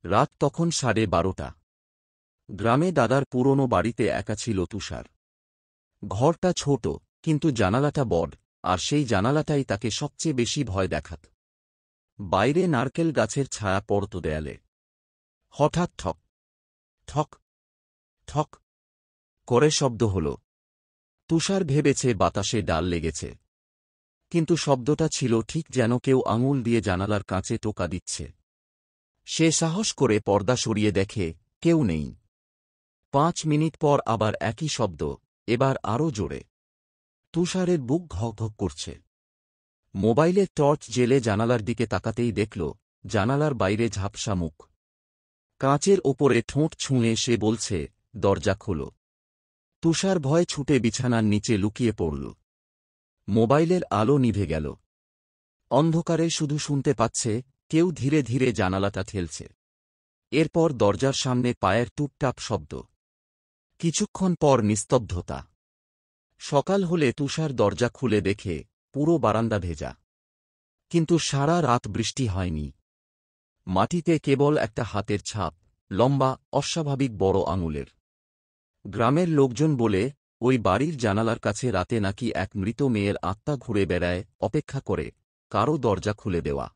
রাত তখন 12:30। গ্রামে দাদার পুরনো বাড়িতে একা ছিল তুষার। ঘরটা ছোট, কিন্তু জানালাটা বড়, আর সেই জানালাটাই তাকে সবচেয়ে বেশি ভয় দেখাত। বাইরে নারকেল গাছের ছায়া পড়ত দেয়ালে। হঠাৎ ঠক ঠক ঠক করে শব্দ হল। তুষার ভেবেছে বাতাসে ডাল লেগেছে, কিন্তু শব্দটা ছিল ঠিক যেন কেউ আঙুল দিয়ে জানালার কাঁচে টোকা দিচ্ছে। সে সাহস করে পর্দা সরিয়ে দেখে কেউ নেই। 5 মিনিট পর আবার একই শব্দ, এবার আরও জোরে। তুষারের বুক ধক করছে। মোবাইলের টর্চ জেলে জানালার দিকে তাকাতেই দেখল জানালার বাইরে ঝাপসা মুখ। কাঁচের ওপরে ঠোঁট ছুঁয়ে সে বলছে, দরজা খোলো। তুষার ভয়ে ছুটে বিছানার নিচে লুকিয়ে পড়ল। মোবাইলের আলো নিভে গেল। অন্ধকারে শুধু শুনতে পাচ্ছে কেউ ধীরে ধীরে জানালাটা ঠেলছে। এরপর দরজার সামনে পায়ের টুপটাপ শব্দ। কিছুক্ষণ পর নিস্তব্ধতা। সকাল হলে তুষার দরজা খুলে দেখে পুরো বারান্দা ভেজা। কিন্তু সারা রাত বৃষ্টি হয়নি। মাটিতে কেবল একটা হাতের ছাপ, লম্বা, অস্বাভাবিক বড় আঙুলের। গ্রামের লোকজন বলে ওই বাড়ির জানালার কাছে রাতে নাকি এক মৃত মেয়ের আত্মা ঘুরে বেড়ায়, অপেক্ষা করে কারও দরজা খুলে দেওয়া।